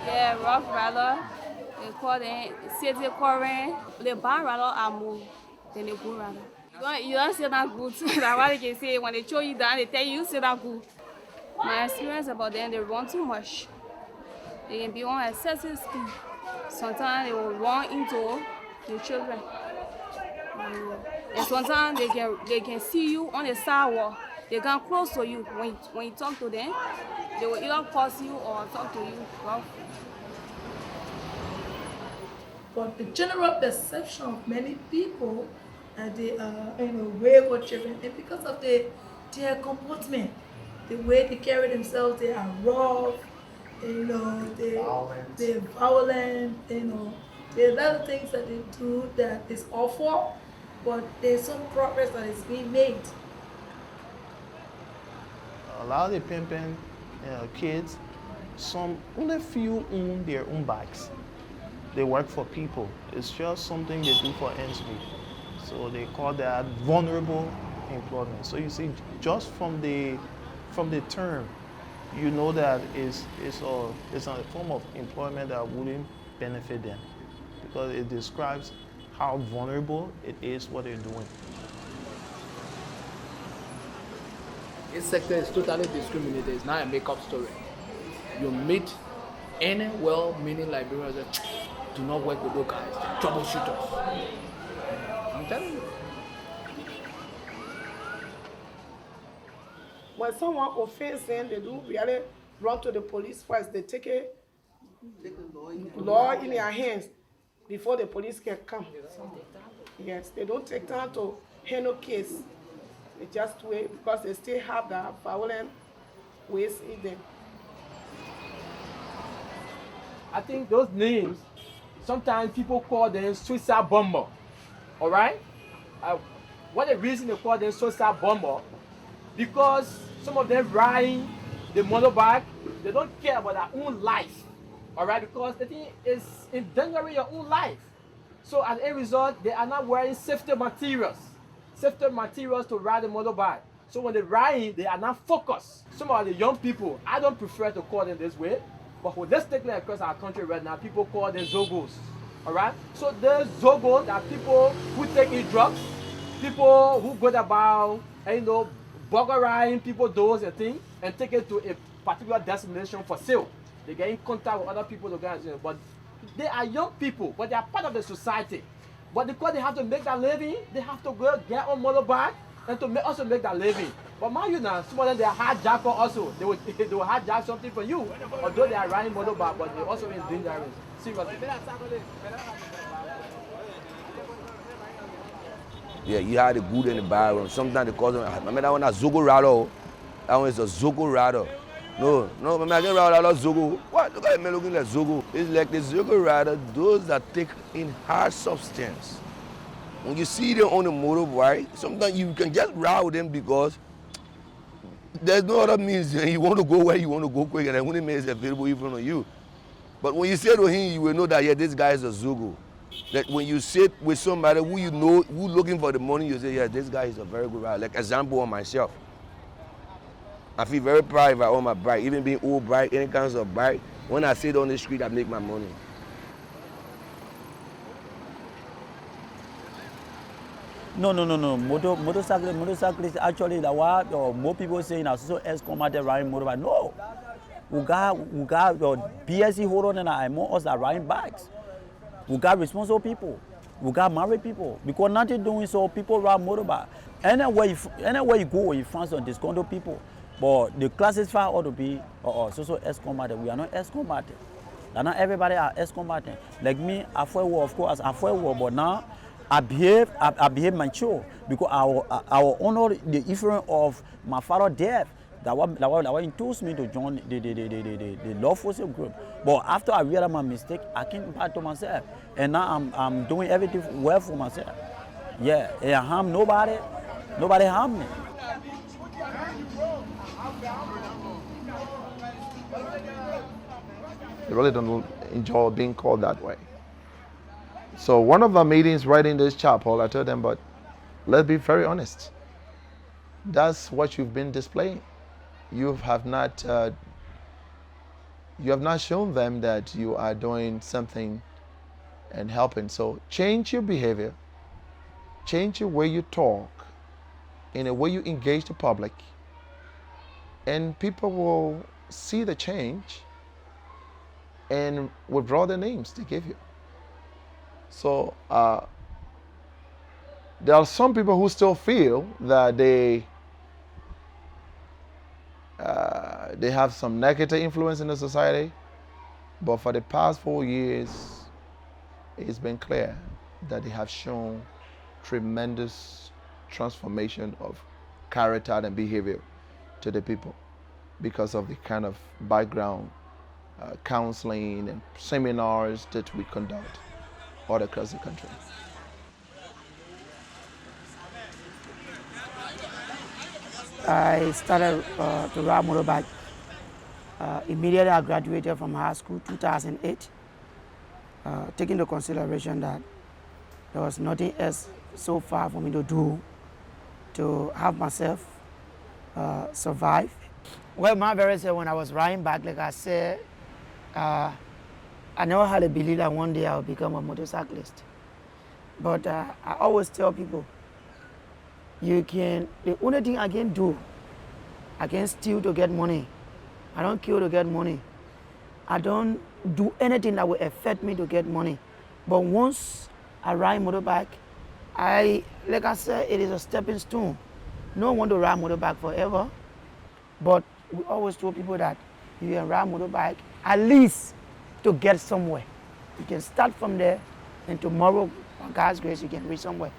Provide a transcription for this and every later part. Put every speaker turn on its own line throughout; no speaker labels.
Yeah, rough rider. They call them city current. The bad rider are more than the good rider. You don't say that good. That's why they can say when they show you down, they tell you say that good. My experience about them, they run too much. They can be on excessive speed. Sometimes they will run into the children. And sometimes they can see you on the sidewalk. They come close to you. When you talk to them, they will either curse you or talk to you rough.
But the general perception of many people that they are wayward children, and because of their comportment, the way they carry themselves, they are rough, they're violent, there are a lot of things that they do that is awful, but there's some progress that is being made.
A lot of the pimping kids, only few own their own bikes. They work for people. It's just something they do for ends meet. So they call that vulnerable employment. So you see, just from the term, you know that it's a form of employment that wouldn't benefit them, because it describes how vulnerable it is what they're doing.
This sector is totally discriminated. It's not a make-up story. You meet any well-meaning Liberians that do not work with those guys, troubleshooters. I'm telling you.
When someone offends them, they do really run to the police first. They take a law in their hands before the police can come. Yes, they don't take time to handle case. They just wait because they still have that violent ways in them.
I think those names, sometimes people call them suicide bomber. All right? What the reason they call them suicide bomber? Because some of them ride the motorbike, they don't care about their own life. All right? Because the thing is endangering your own life. So as a result, they are not wearing safety materials to ride the motorbike. So when they ride, they are not focused. Some of the young people, I don't prefer to call them this way, but holistically across our country right now, people call them Zogos. All right? So there's Zogos are people who take in drugs, people who go about, burglarizing people, doors and things, and take it to a particular destination for sale. They get in contact with other people, but they are young people, but they are part of the society. But because they have to make that living, they have to go get on motorbike and to also make that living. But mind you now, some of them they are hijacker also. They will hijack something for you, although they are riding motorbike, but they also is dangerous. Seriously.
Yeah, you had the good and the bad one. Sometimes they call them, remember that one, a Zogo Rado? That one is a Zogo Rado. No, remember I get Rado, Zogo. What? Look at me looking like Zogo. It's like the Zogo Rado, those that take in hard substance. When you see them on the motorbike, sometimes you can just ride with them because there's no other means. You want to go where you want to go quick, and then when it makes it available even on you. But when you say to him, you will know that, yeah, this guy is a Zogo. That when you sit with somebody who you know, who looking for the money, you say, yeah, this guy is a very good rider. Like example on myself. I feel very proud if I own my bike, even being old bike, any kinds of bike. When I sit on the street, I make my money.
No. Motorcyclists actually, the what more people saying are so ex-combatant riding motorbike. No. We got BSc holder and I more us are riding bikes. We got responsible people. We got married people. Because nothing doing so, people ride motorbike. Anywhere you go, you find some disgruntled people. But the classify ought to be so ex-combatant. We are not ex-combatant. Not everybody are ex-combatant. Like me, I fought war, of course, I fought war, but now I behave mature because I will honor the influence of my father's death. That was induced me to join the law enforcement group. But after I realized my mistake, I came back to myself. And now I'm doing everything well for myself. Yeah, I harm nobody. Nobody harm me.
They really don't enjoy being called that way. So one of the meetings right in this chapel, I told them, but let's be very honest. That's what you've been displaying. You have not You have not shown them that you are doing something and helping. So change your behavior, change your way you talk, in the way you engage the public, and people will see the change and withdraw the names they give you. So there are some people who still feel that they have some negative influence in the society, but for the past 4 years, it's been clear that they have shown tremendous transformation of character and behavior to the people because of the kind of background counseling and seminars that we conduct all across the country.
I started to ride motorbike immediately I graduated from high school, 2008, taking into consideration that there was nothing else so far for me to do to have myself survive. Well, my very self, when I was riding back, like I said, I never had a belief that one day I would become a motorcyclist. But I always tell people, the only thing I can do, I can steal to get money. I don't kill to get money. I don't do anything that will affect me to get money. But once I ride motorbike, like I said, it is a stepping stone. No one wants to ride motorbike forever, but we always tell people that you can ride motorbike at least to get somewhere. You can start from there, and tomorrow, by God's grace, you can reach somewhere.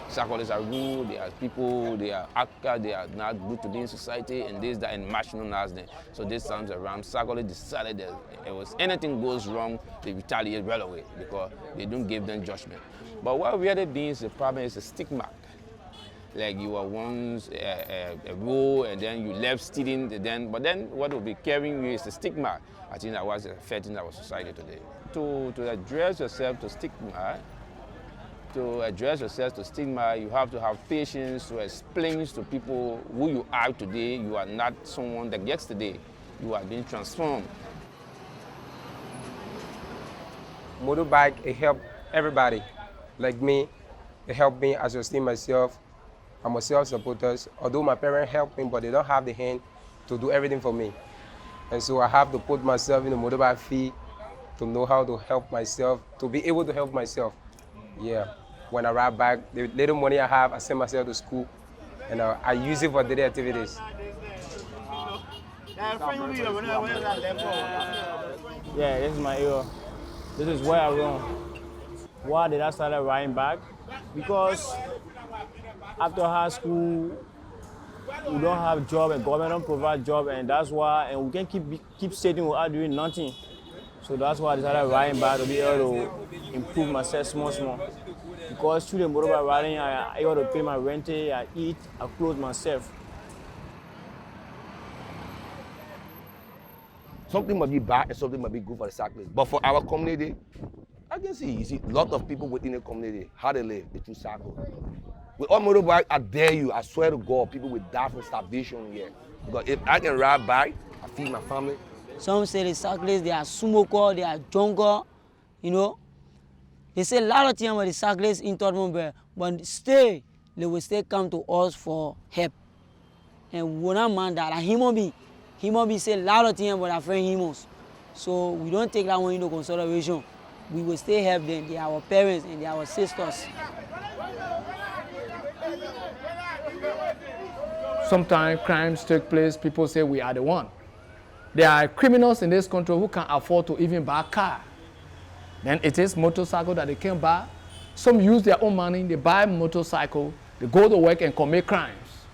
Cyclists are rude, they are people, they are actors, they are not good to the society, and this, that, and marginalize them. So this time around, cyclists decided that if anything goes wrong, they retaliate right away because they don't give them judgment. But what really means the problem is a stigma. Like you were once a rule and then you left stealing, but then what will be carrying you is the stigma. I think that was affecting our society today. To address yourself to stigma, you have to have patience to explain to people who you are today. You are not someone that yesterday. You are being transformed.
Motorbike, it helped everybody. Like me, it helped me as I esteem myself. I'm a self-supporter. Although my parents help me, but they don't have the hand to do everything for me. And so I have to put myself in the motorbike field to know how to help myself, to be able to help myself. Yeah. When I ride back, the little money I have, I send myself to school, and I use it for daily activities.
Yeah, this is my area. This is where I run. Why did I start riding back? Because after high school, we don't have job, and government don't provide job, and that's why, and we can keep sitting without doing nothing. So that's why I decided riding back to be able to improve myself small. Because through the motorbike riding, I able to pay my rent, I eat, I clothe myself.
Something must be bad and something must be good for the cyclists. But for our community, I can see a lot of people within the community, how they live, they choose cycle. With all motorbike, I dare you, I swear to God, people will die from starvation here. Because if I can ride bike, I feed my family.
Some say the cyclists, they are smoker, they are junker, you know. They say a lot of things about the cyclists in Tubmanburg, but still, they will still come to us for help. And we don't mind that. And human being say a lot of things about our friend humans. So we don't take that one into consideration. We will still help them. They are our parents and they are our sisters.
Sometimes crimes take place, people say we are the one. There are criminals in this country who can't afford to even buy a car. Then it is motorcycle that they can buy. Some use their own money, they buy a motorcycle, they go to work and commit crimes.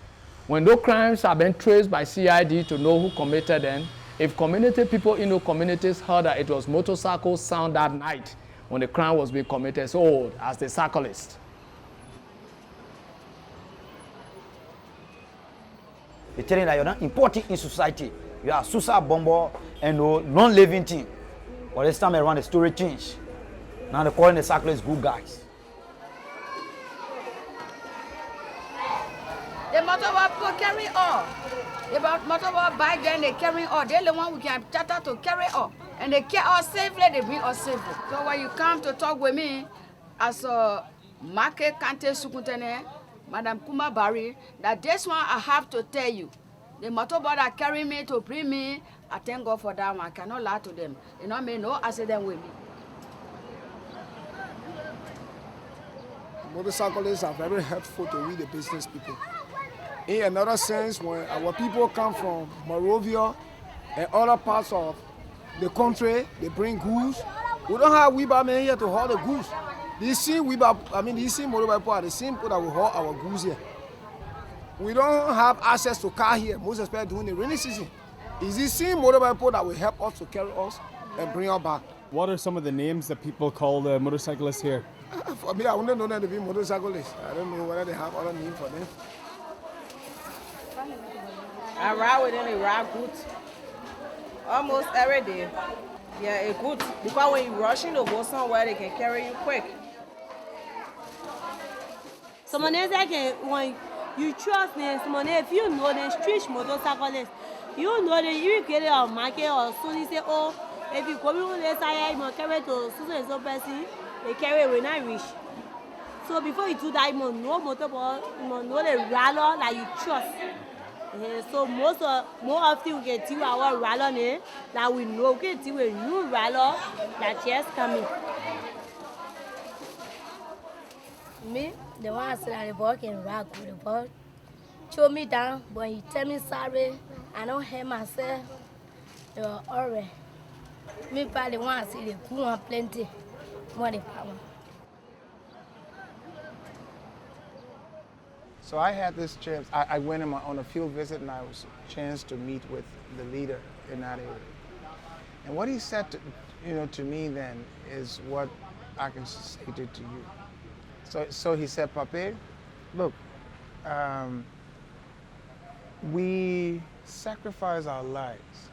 When those crimes have been traced by CID to know who committed them, if community people in those communities heard that it was motorcycle sound that night when the crime was being committed, so as the cyclist.
They tell you that you're not important in society. You are a suicide bomber and no non-living thing. But this time around, the story changed. Now they're calling the cyclists good guys.
The motorbike will carry on.
About motorbike, then they carry all. They're the one we can charter to carry all. And they care us safely, they bring us safely. So when you come to talk with me, as a market Kante Sukuntene, Madam Kuma Barry, that this one I have to tell you. The motorbike that carry me to bring me, I thank God for that one. I cannot lie to them. You know, me no accident with me.
Motorcyclists are very helpful to we the business people. In another sense, when our people come from Monrovia and other parts of the country, they bring goods. We don't have Weala men here to haul the goods. These same motorbike people are the same people that will haul our goods here. We don't have access to car here, most especially during the rainy season. It's these same motorbike people that will help us to carry us and bring us back.
What are some of the names that people call the motorcyclists here?
For me, I wouldn't know them to be motorcyclists. I don't know whether they have other names for them.
I ride with them, they ride good. Almost every day. Yeah, it's good. Because when you're rushing to go somewhere, they can carry you quick.
Someone else when you trust them, someone if you know them street motorcyclists, you know that you get it on market or so you say, oh, if you come in this area, you must carry to so person, they carry when I reach. So before you do that, you must know motorbike, you must know the rider that you trust. So more often we get to our rider that we know we get to a new rider that just coming.
Me, the one I said that the boy can ride good, the boy show me down, but he tell me sorry, I don't hear myself, you're alright. Me probably want to see the good one plenty, more than power.
So I had this chance, I went on a field visit and I was chance to meet with the leader in that area. And what he said to me then is what I can say to you. So he said, Pape, look, we sacrifice our lives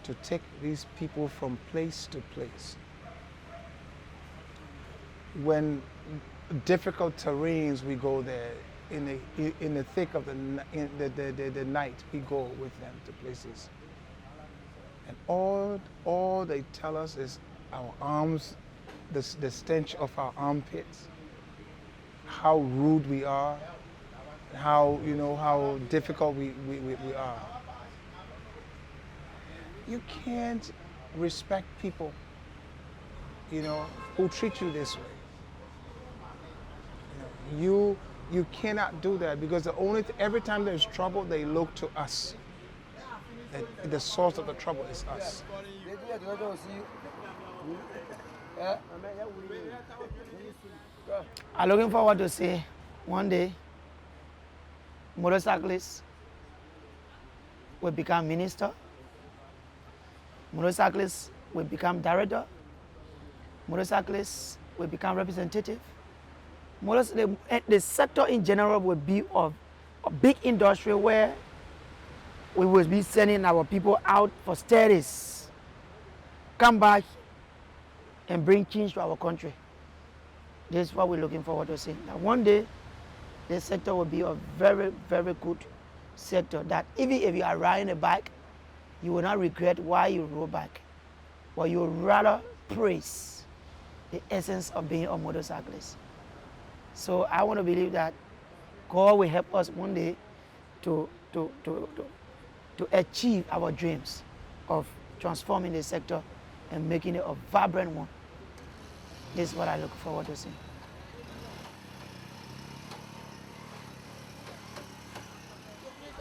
to take these people from place to place. When difficult terrains, we go there. In the thick of the night, we go with them to places. And all they tell us is our arms, the stench of our armpits, how rude we are, how difficult we are. You can't respect people, who treat you this way. You cannot do that because every time there's trouble, they look to us. The source of the trouble is us.
I'm looking forward to see one day motorcyclists will become minister, motorcyclists will become director, motorcyclists will become representative. The sector in general will be of a big industry where we will be sending our people out for studies, come back and bring change to our country. This is what we're looking forward to seeing. That one day, this sector will be a very, very good sector that even if you are riding a bike, you will not regret why you rode bike, but you will rather praise the essence of being a motorcyclist. So I want to believe that God will help us one day to achieve our dreams of transforming the sector and making it a vibrant one. This is what I look forward to seeing.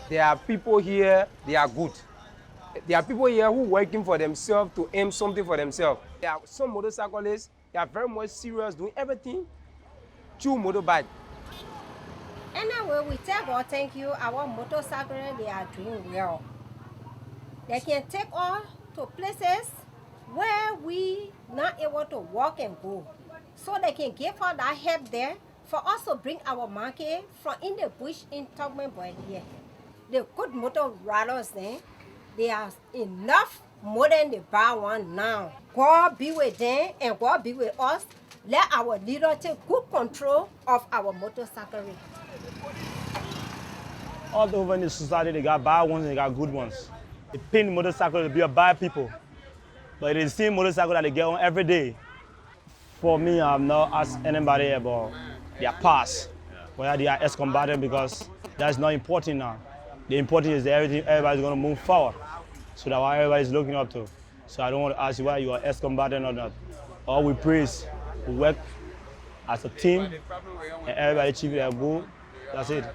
There are people here, they are good. There are people here who are working for themselves to aim something for themselves. There are some motorcyclists, they are very much serious, doing everything through motorbike.
Anyway, we tell God thank you, our motorcyclists, they are doing well. They can take us to places where we not able to walk and go. So they can give us that help there for us to bring our market from in the bush in Tubmanburg here. The good motor riders there, they are enough more than the bad one now. God be with them and God be with us. Let our leader take good control of our motorcycle.
all over in the society, they got bad ones and they got good ones. They paint motorcycle to be a bad people. But it is the same motorcycle that they get on every day. For me, I'm not asking anybody about their past, whether they are ex-combatant, because that's not important now. The important is that everybody's going to move forward. So that's what everybody's looking up to. So I don't want to ask you whether you are ex-combatant or not. All we praise, we work as a team, and everybody achieve their goal. That's it.